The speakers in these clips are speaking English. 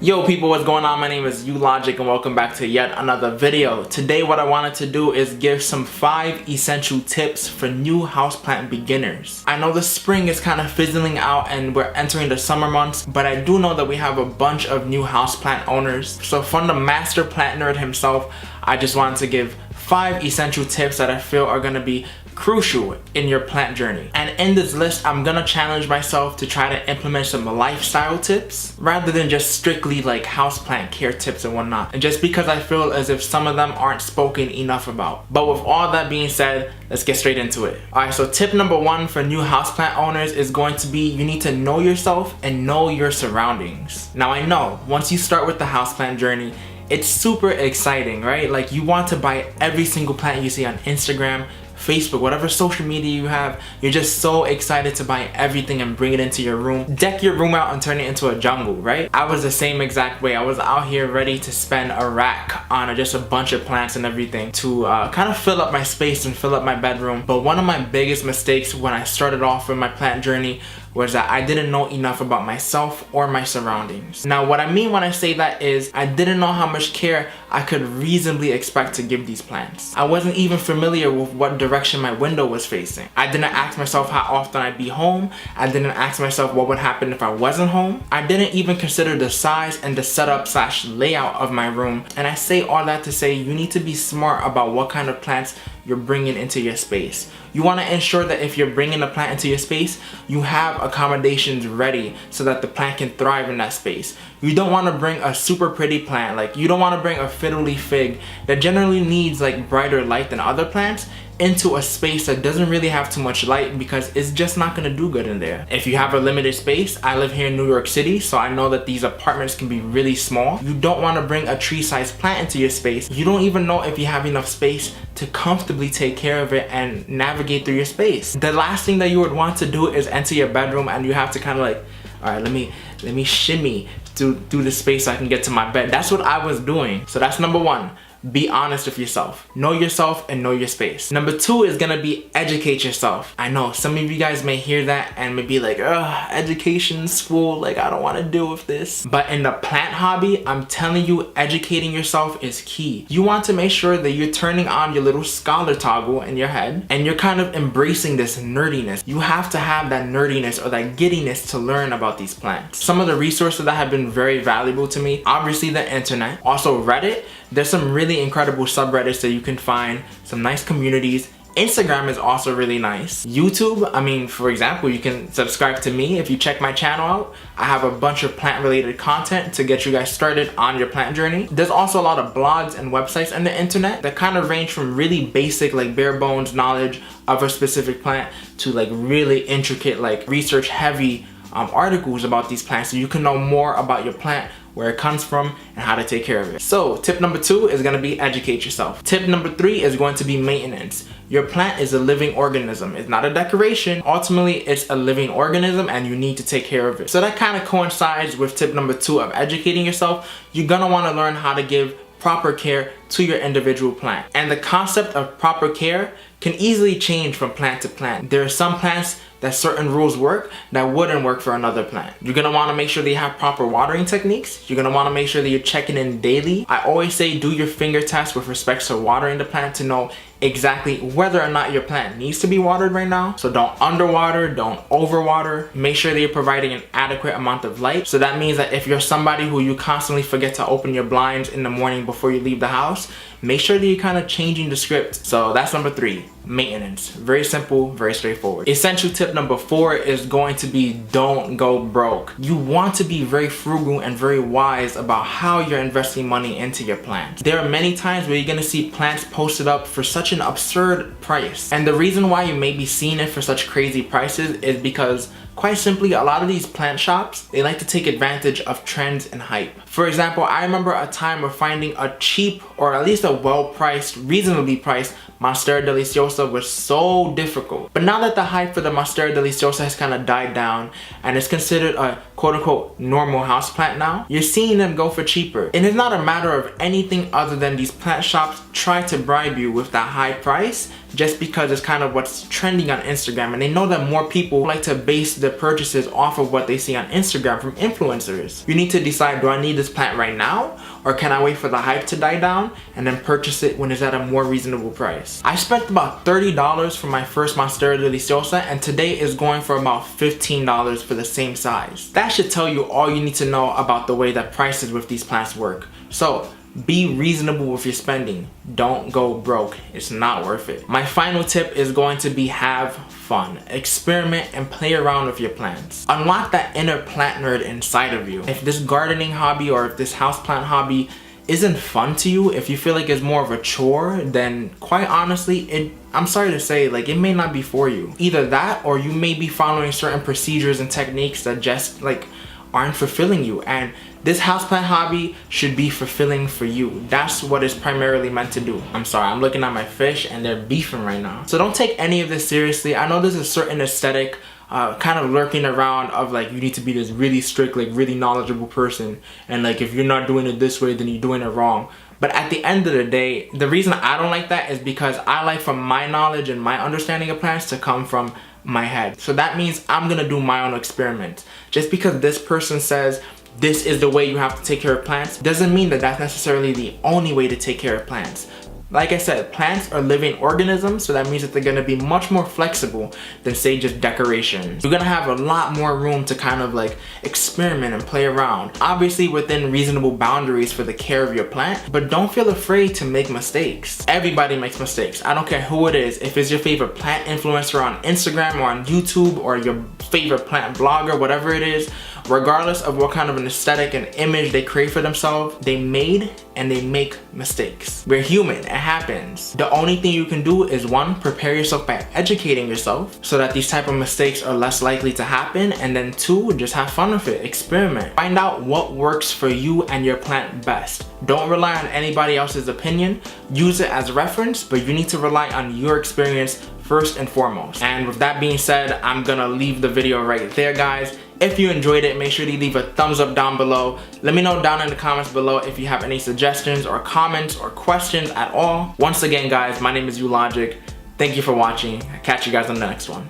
Yo people, what's going on? My name is Logic and welcome back to yet another video. Today what I wanted to do is give some 5 essential tips for new houseplant beginners. I know the spring is kind of fizzling out and we're entering the summer months, but I do know that we have a bunch of new houseplant owners. So from the master plant nerd himself, I just wanted to give 5 essential tips that I feel are going to be crucial in your plant journey. And in this list, I'm gonna challenge myself to try to implement some lifestyle tips rather than just strictly like houseplant care tips and whatnot. And just because I feel as if some of them aren't spoken enough about. But with all that being said, let's get straight into it. Alright, so tip number 1 for new houseplant owners is going to be you need to know yourself and know your surroundings. Now I know, once you start with the houseplant journey, it's super exciting, right? Like you want to buy every single plant you see on Instagram, Facebook, whatever social media you have. You're just so excited to buy everything and bring it into your room. Deck your room out and turn it into a jungle, right? I was the same exact way. I was out here ready to spend a rack on just a bunch of plants and everything to kind of fill up my space and fill up my bedroom. But one of my biggest mistakes when I started off with my plant journey was that I didn't know enough about myself or my surroundings. Now what I mean when I say that is I didn't know how much care I could reasonably expect to give these plants. I wasn't even familiar with what direction my window was facing. I didn't ask myself how often I'd be home. I didn't ask myself what would happen if I wasn't home. I didn't even consider the size and the setup / layout of my room. And I say all that to say you need to be smart about what kind of plants you're bringing into your space. You want to ensure that if you're bringing a plant into your space, you have accommodations ready so that the plant can thrive in that space. You don't want to bring a super pretty plant, like you don't want to bring a fiddly fig that generally needs like brighter light than other plants into a space that doesn't really have too much light because it's just not going to do good in there. If you have a limited space, I live here in New York City, so I know that these apartments can be really small. You don't want to bring a tree-sized plant into your space. You don't even know if you have enough space to comfortably take care of it and navigate through your space. The last thing that you would want to do is enter your bedroom and you have to kind of like, all right, let me shimmy through the space so I can get to my bed. That's what I was doing. So that's number 1. Be honest with yourself. Know yourself and know your space. Number 2 is gonna be educate yourself. I know some of you guys may hear that and may be like, ugh, education, school, like I don't wanna deal with this. But in the plant hobby, I'm telling you, educating yourself is key. You want to make sure that you're turning on your little scholar toggle in your head and you're kind of embracing this nerdiness. You have to have that nerdiness or that giddiness to learn about these plants. Some of the resources that have been very valuable to me, obviously the internet, also Reddit. There's some really incredible subreddits that you can find, some nice communities. Instagram is also really nice. YouTube, I mean, for example, you can subscribe to me if you check my channel out. I have a bunch of plant related content to get you guys started on your plant journey. There's also a lot of blogs and websites on the internet that kind of range from really basic, like bare bones knowledge of a specific plant to like really intricate, like research heavy articles about these plants so you can know more about your plant, where it comes from, and how to take care of it. So tip number 2 is gonna be educate yourself. Tip number 3 is going to be maintenance. Your plant is a living organism. It's not a decoration. Ultimately, it's a living organism and you need to take care of it. So that kind of coincides with tip number 2 of educating yourself. You're gonna wanna learn how to give proper care to your individual plant. And the concept of proper care can easily change from plant to plant. There are some plants that certain rules work that wouldn't work for another plant. You're gonna wanna make sure that you have proper watering techniques. You're gonna wanna make sure that you're checking in daily. I always say do your finger test with respect to watering the plant to know exactly whether or not your plant needs to be watered right now. So don't underwater, don't overwater. Make sure that you're providing an adequate amount of light. So that means that if you're somebody who you constantly forget to open your blinds in the morning before you leave the house, make sure that you're kind of changing the script. So that's number 3, maintenance. Very simple, very straightforward. Essential tip number 4 is going to be don't go broke. You want to be very frugal and very wise about how you're investing money into your plants. There are many times where you're gonna see plants posted up for such an absurd price. And the reason why you may be seeing it for such crazy prices is because quite simply, a lot of these plant shops, they like to take advantage of trends and hype. For example, I remember a time of finding a cheap or at least a well-priced, reasonably priced Monstera Deliciosa was so difficult. But now that the hype for the Monstera Deliciosa has kind of died down and it's considered a quote-unquote normal houseplant now, you're seeing them go for cheaper. And it's not a matter of anything other than these plant shops try to bribe you with that high price just because it's kind of what's trending on Instagram, and they know that more people like to base their purchases off of what they see on Instagram from influencers. You need to decide, do I need this plant right now, or can I wait for the hype to die down and then purchase it when it's at a more reasonable price? I spent about $30 for my first Monstera Deliciosa, and today is going for about $15 for the same size. That should tell you all you need to know about the way that prices with these plants work. So be reasonable with your spending. Don't go broke. It's not worth it. My final tip is going to be have fun. Experiment and play around with your plants. Unlock that inner plant nerd inside of you. If this gardening hobby or if this houseplant hobby isn't fun to you, if you feel like it's more of a chore, then quite honestly, I'm sorry to say, like, it may not be for you. Either that, or you may be following certain procedures and techniques that just like aren't fulfilling you, and this houseplant hobby should be fulfilling for you. That's what it's primarily meant to do. I'm sorry, I'm looking at my fish and they're beefing right now. So don't take any of this seriously. I know there's a certain aesthetic kind of lurking around of like, you need to be this really strict, like really knowledgeable person, and like if you're not doing it this way, then you're doing it wrong. But at the end of the day, the reason I don't like that is because I like from my knowledge and my understanding of plants to come from my head. So that means I'm gonna do my own experiments. Just because this person says this is the way you have to take care of plants doesn't mean that that's necessarily the only way to take care of plants. Like I said, plants are living organisms, so that means that they're gonna be much more flexible than say just decorations. You're gonna have a lot more room to kind of like experiment and play around. Obviously within reasonable boundaries for the care of your plant, but don't feel afraid to make mistakes. Everybody makes mistakes. I don't care who it is. If it's your favorite plant influencer on Instagram or on YouTube, or your favorite plant blogger, whatever it is, regardless of what kind of an aesthetic and image they create for themselves, they made and they make mistakes. We're human, it happens. The only thing you can do is one, prepare yourself by educating yourself so that these type of mistakes are less likely to happen, and then two, just have fun with it, experiment. Find out what works for you and your plant best. Don't rely on anybody else's opinion. Use it as reference, but you need to rely on your experience first and foremost. And with that being said, I'm gonna leave the video right there, guys. If you enjoyed it, make sure to leave a thumbs up down below. Let me know down in the comments below if you have any suggestions or comments or questions at all. Once again, guys, my name is Logic. Thank you for watching. I'll catch you guys on the next one.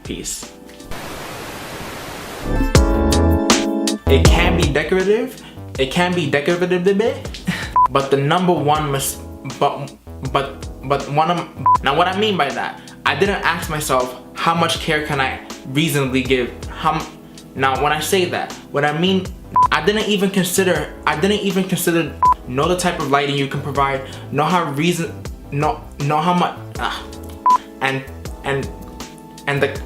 Peace. It can be decorative. It can be decorative a bit, but the number one now what I mean by that, I didn't ask myself how much care can I reasonably give. Now when I say that, what I mean, I didn't even consider know the type of lighting you can provide, know how much and the